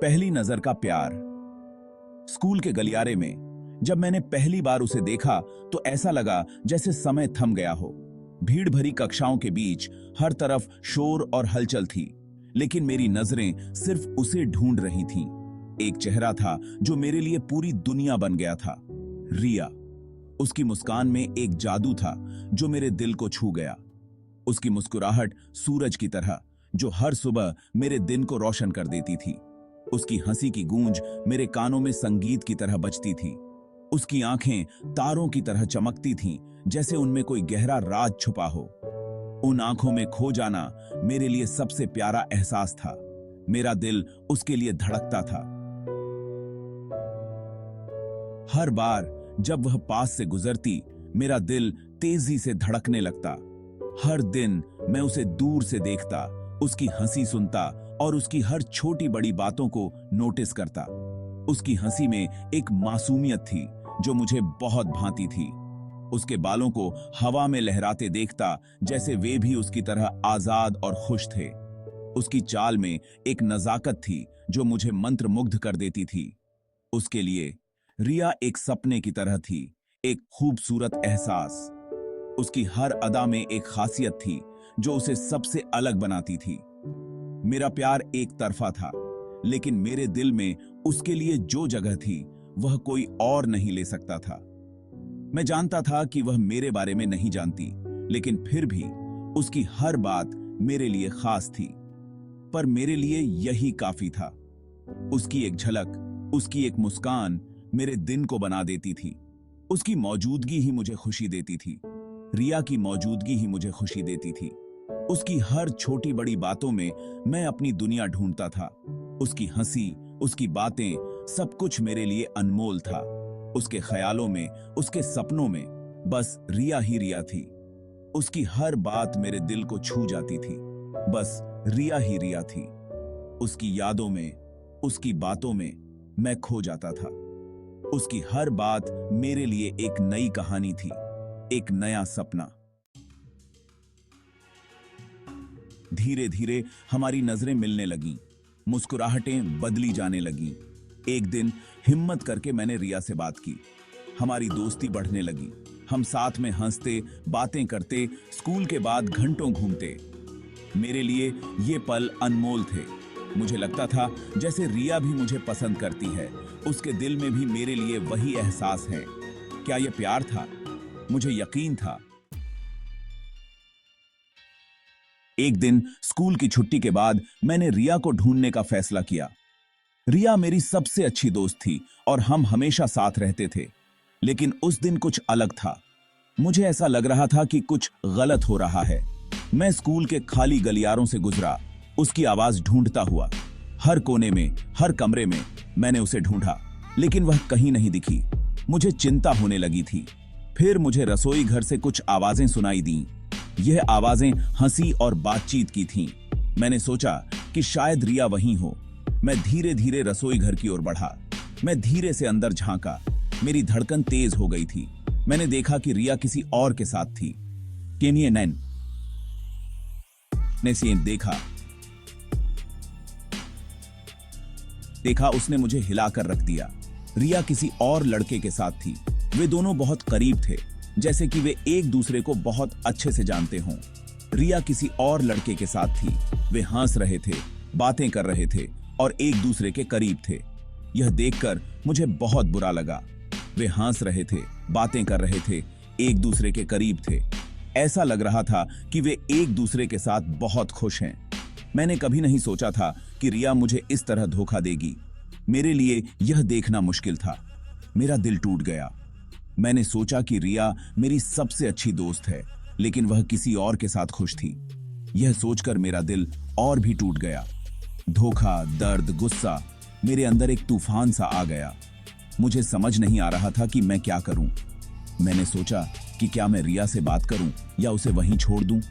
पहली नजर का प्यार। स्कूल के गलियारे में जब मैंने पहली बार उसे देखा तो ऐसा लगा जैसे समय थम गया हो। भीड़ भरी कक्षाओं के बीच हर तरफ शोर और हलचल थी, लेकिन मेरी नजरें सिर्फ उसे ढूंढ रही थीं। एक चेहरा था जो मेरे लिए पूरी दुनिया बन गया था, रिया। उसकी मुस्कान में एक जादू था जो मेरे दिल को छू गया। उसकी मुस्कुराहट सूरज की तरह जो हर सुबह मेरे दिन को रोशन कर देती थी। उसकी हंसी की गूंज मेरे कानों में संगीत की तरह बजती थी। उसकी आंखें तारों की तरह चमकती थीं, जैसे उनमें कोई गहरा राज छुपा हो। उन आंखों में खो जाना मेरे लिए सबसे प्यारा एहसास था। मेरा दिल उसके लिए धड़कता था। हर बार जब वह पास से गुजरती, मेरा दिल तेजी से धड़कने लगता। हर दिन मैं उसे दूर से देखता, उसकी हंसी सुनता और उसकी हर छोटी बड़ी बातों को नोटिस करता। उसकी हंसी में एक मासूमियत थी जो मुझे बहुत भाती थी। उसके बालों को हवा में लहराते देखता, जैसे वे भी उसकी तरह आजाद और खुश थे। उसकी चाल में एक नजाकत थी जो मुझे मंत्रमुग्ध कर देती थी। उसके लिए रिया एक सपने की तरह थी, एक खूबसूरत एहसास। उसकी हर अदा में एक खासियत थी जो उसे सबसे अलग बनाती थी। मेरा प्यार एक तरफा था, लेकिन मेरे दिल में उसके लिए जो जगह थी वह कोई और नहीं ले सकता था। मैं जानता था कि वह मेरे बारे में नहीं जानती, लेकिन फिर भी उसकी हर बात मेरे लिए खास थी। पर मेरे लिए यही काफी था। उसकी एक झलक, उसकी एक मुस्कान मेरे दिन को बना देती थी। उसकी मौजूदगी ही मुझे खुशी देती थी। रिया की मौजूदगी ही मुझे खुशी देती थी। उसकी हर छोटी बड़ी बातों में मैं अपनी दुनिया ढूंढता था। उसकी हंसी, उसकी बातें, सब कुछ मेरे लिए अनमोल था। उसके ख्यालों में, उसके सपनों में बस रिया ही रिया थी। उसकी हर बात मेरे दिल को छू जाती थी। बस रिया ही रिया थी। उसकी यादों में, उसकी बातों में मैं खो जाता था। उसकी हर बात मेरे लिए एक नई कहानी थी, एक नया सपना। धीरे धीरे हमारी नजरें मिलने लगीं, मुस्कुराहटें बदली जाने लगीं। एक दिन हिम्मत करके मैंने रिया से बात की। हमारी दोस्ती बढ़ने लगी। हम साथ में हंसते, बातें करते, स्कूल के बाद घंटों घूमते। मेरे लिए ये पल अनमोल थे। मुझे लगता था जैसे रिया भी मुझे पसंद करती है। उसके दिल में भी मेरे लिए वही एहसास है। क्या यह प्यार था? मुझे यकीन था। एक दिन स्कूल की छुट्टी के बाद मैंने रिया को ढूंढने का फैसला किया। रिया मेरी सबसे अच्छी दोस्त थी और हम हमेशा साथ रहते थे। लेकिन उस दिन कुछ अलग था। मुझे ऐसा लग रहा था कि कुछ गलत हो रहा है। मैं स्कूल के खाली गलियारों से गुजरा, उसकी आवाज ढूंढता हुआ। हर कोने में, हर कमरे में मैंने उसे ढूंढा, लेकिन वह कहीं नहीं दिखी। मुझे चिंता होने लगी थी। फिर मुझे रसोई घर से कुछ आवाजें सुनाई दीं। यह आवाजें हंसी और बातचीत की थीं। मैंने सोचा कि शायद रिया वहीं हो। मैं धीरे धीरे रसोई घर की ओर बढ़ा। मैं धीरे से अंदर झांका। मेरी धड़कन तेज हो गई थी। मैंने देखा कि रिया किसी और के साथ थी। केनिये नैन ने से देखा उसने मुझे हिलाकर रख दिया। रिया किसी और लड़के के साथ थी। वे दोनों बहुत करीब थे, जैसे कि वे एक दूसरे को बहुत अच्छे से जानते हों। रिया किसी और लड़के के साथ थी। वे हंस रहे थे, बातें कर रहे थे और एक दूसरे के करीब थे। यह देखकर मुझे बहुत बुरा लगा। वे हंस रहे थे, बातें कर रहे थे, एक दूसरे के करीब थे। ऐसा लग रहा था कि वे एक दूसरे के साथ बहुत खुश हैं। मैंने कभी नहीं सोचा था कि रिया मुझे इस तरह धोखा देगी। मेरे लिए यह देखना मुश्किल था। मेरा दिल टूट गया। मैंने सोचा कि रिया मेरी सबसे अच्छी दोस्त है, लेकिन वह किसी और के साथ खुश थी। यह सोचकर मेरा दिल और भी टूट गया। धोखा, दर्द, गुस्सा मेरे अंदर एक तूफान सा आ गया। मुझे समझ नहीं आ रहा था कि मैं क्या करूं। मैंने सोचा कि क्या मैं रिया से बात करूं या उसे वहीं छोड़ दूं,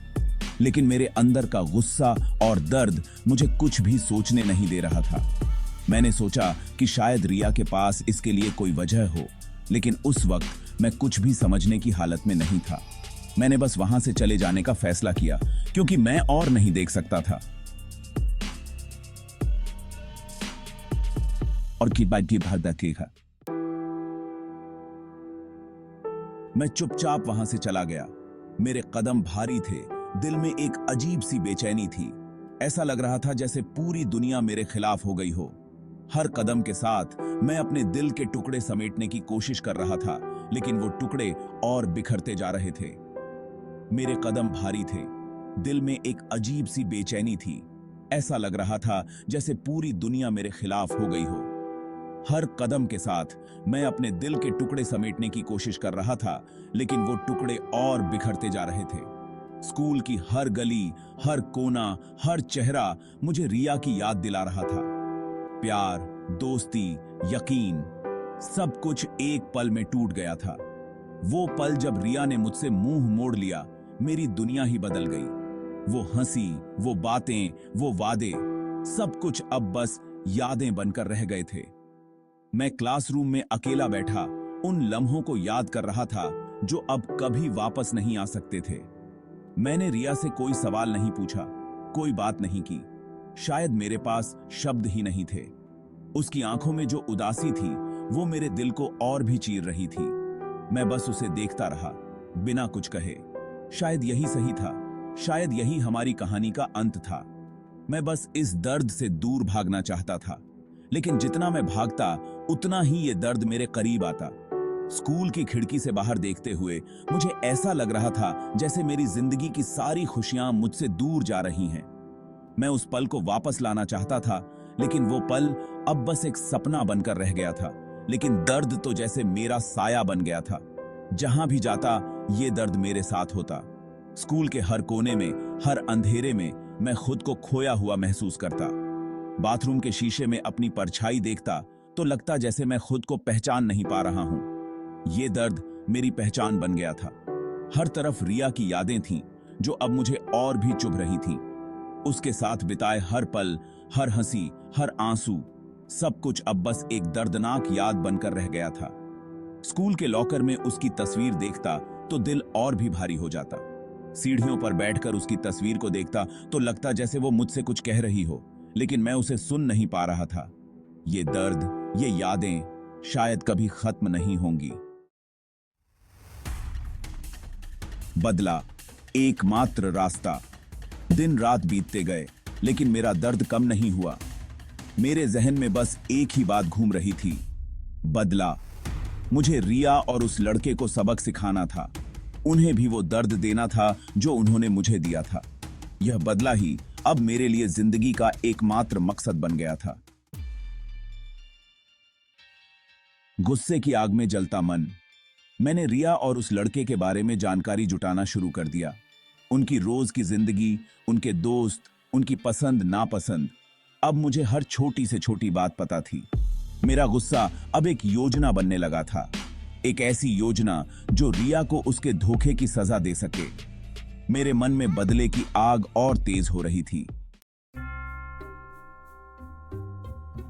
लेकिन मेरे अंदर का गुस्सा और दर्द मुझे कुछ भी सोचने नहीं दे रहा था। मैंने सोचा कि शायद रिया के पास इसके लिए कोई वजह हो, लेकिन उस वक्त मैं कुछ भी समझने की हालत में नहीं था। मैंने बस वहां से चले जाने का फैसला किया, क्योंकि मैं और नहीं देख सकता था। और की बात की भाग देखा। मैं चुपचाप वहां से चला गया। मेरे कदम भारी थे, दिल में एक अजीब सी बेचैनी थी। ऐसा लग रहा था जैसे पूरी दुनिया मेरे खिलाफ हो गई हो। हर कदम के साथ मैं अपने दिल के टुकड़े समेटने की कोशिश कर रहा था, लेकिन वो टुकड़े और बिखरते जा रहे थे। मेरे कदम भारी थे, दिल में एक अजीब सी बेचैनी थी। ऐसा लग रहा था जैसे पूरी दुनिया मेरे खिलाफ हो गई हो। हर कदम के साथ मैं अपने दिल के टुकड़े समेटने की कोशिश कर रहा था, लेकिन वो टुकड़े और बिखरते जा रहे थे। स्कूल की हर गली, हर कोना, हर चेहरा मुझे रिया की याद दिला रहा था। प्यार, दोस्ती, यकीन, सब कुछ एक पल में टूट गया था। वो पल जब रिया ने मुझसे मुंह मोड़ लिया, मेरी दुनिया ही बदल गई। वो हंसी, वो बातें, वो वादे, सब कुछ अब बस यादें बनकर रह गए थे। मैं क्लासरूम में अकेला बैठा उन लम्हों को याद कर रहा था जो अब कभी वापस नहीं आ सकते थे। मैंने रिया से कोई सवाल नहीं पूछा, कोई बात नहीं की। शायद मेरे पास शब्द ही नहीं थे। उसकी आंखों में जो उदासी थी वो मेरे दिल को और भी चीर रही थी। मैं बस उसे देखता रहा, बिना कुछ कहे। शायद यही सही था, शायद यही हमारी कहानी का अंत था। मैं बस इस दर्द से दूर भागना चाहता था, लेकिन जितना मैं भागता उतना ही ये दर्द मेरे करीब आता। स्कूल की खिड़की से बाहर देखते हुए मुझे ऐसा लग रहा था जैसे मेरी जिंदगी की सारी खुशियां मुझसे दूर जा रही हैं। मैं उस पल को वापस लाना चाहता था, लेकिन वो पल अब बस एक सपना बनकर रह गया था। लेकिन दर्द तो जैसे मेरा साया बन गया था। जहां भी जाता ये दर्द मेरे साथ होता। स्कूल के हर कोने में, हर अंधेरे में मैं खुद को खोया हुआ महसूस करता। बाथरूम के शीशे में अपनी परछाई देखता तो लगता जैसे मैं खुद को पहचान नहीं पा रहा हूं। ये दर्द मेरी पहचान बन गया था। हर तरफ रिया की यादें थीं जो अब मुझे और भी चुभ रही थीं। उसके साथ बिताए हर पल, हर हंसी, हर आंसू, सब कुछ अब बस एक दर्दनाक याद बनकर रह गया था। स्कूल के लॉकर में उसकी तस्वीर देखता तो दिल और भी भारी हो जाता। सीढ़ियों पर बैठकर उसकी तस्वीर को देखता तो लगता जैसे वो मुझसे कुछ कह रही हो, लेकिन मैं उसे सुन नहीं पा रहा था। ये दर्द, ये यादें शायद कभी खत्म नहीं होंगी। बदला एकमात्र रास्ता। दिन रात बीतते गए, लेकिन मेरा दर्द कम नहीं हुआ। मेरे जहन में बस एक ही बात घूम रही थी, बदला। मुझे रिया और उस लड़के को सबक सिखाना था। उन्हें भी वो दर्द देना था जो उन्होंने मुझे दिया था। यह बदला ही अब मेरे लिए जिंदगी का एकमात्र मकसद बन गया था। गुस्से की आग में जलता मन। मैंने रिया और उस लड़के के बारे में जानकारी जुटाना शुरू कर दिया। उनकी रोज की जिंदगी, उनके दोस्त, उनकी पसंद नापसंद। अब मुझे हर छोटी से छोटी बात पता थी। मेरा गुस्सा अब एक योजना बनने लगा था, एक ऐसी योजना जो रिया को उसके धोखे की सजा दे सके। मेरे मन में बदले की आग और तेज हो रही थी।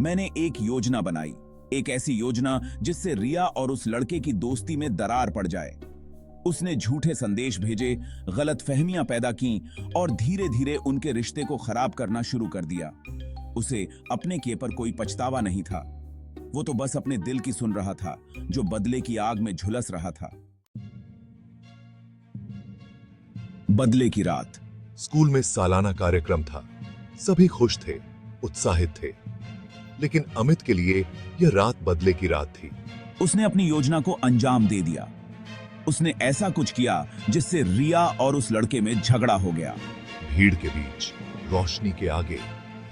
मैंने एक योजना बनाई, एक ऐसी योजना जिससे रिया और उस लड़के की दोस्ती में दरार पड़ जाए। उसने झूठे संदेश भेजे, गलतफहमियां पैदा की और धीरे धीरे उनके रिश्ते को खराब करना शुरू कर दिया। उसे अपने किए पर कोई पछतावा नहीं था। वो तो बस अपने दिल की सुन रहा था, जो बदले की आग में झुलस रहा था। बदले की रात। स्कूल में सालाना कार्यक्रम था। सभी खुश थे, उत्साहित थे, लेकिन अमित के लिए यह रात बदले की रात थी। उसने अपनी योजना को अंजाम दे दिया। उसने ऐसा कुछ किया जिससे रिया और उस लड़के में झगड़ा हो गया। भीड़ के बीच, रोशनी के आगे,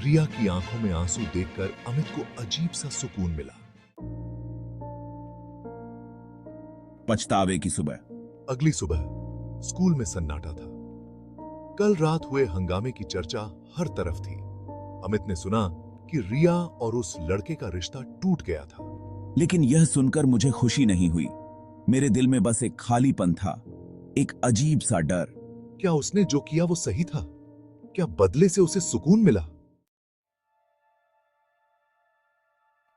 रिया की आंखों में आंसू देखकर अमित को अजीब सा सुकून मिला। पछतावे की सुबह। अगली सुबह स्कूल में सन्नाटा था। कल रात हुए हंगामे की चर्चा हर तरफ थी। अमित ने सुना कि रिया और उस लड़के का रिश्ता टूट गया था। लेकिन यह सुनकर मुझे खुशी नहीं हुई। मेरे दिल में बस एक खालीपन था, एक अजीब सा डर। क्या उसने जो किया वो सही था? क्या बदले से उसे सुकून मिला?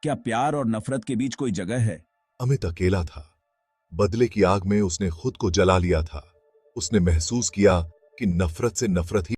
क्या प्यार और नफरत के बीच कोई जगह है? अमित अकेला था। बदले की आग में उसने खुद को जला लिया था। उसने महसूस किया कि नफरत से नफरत ही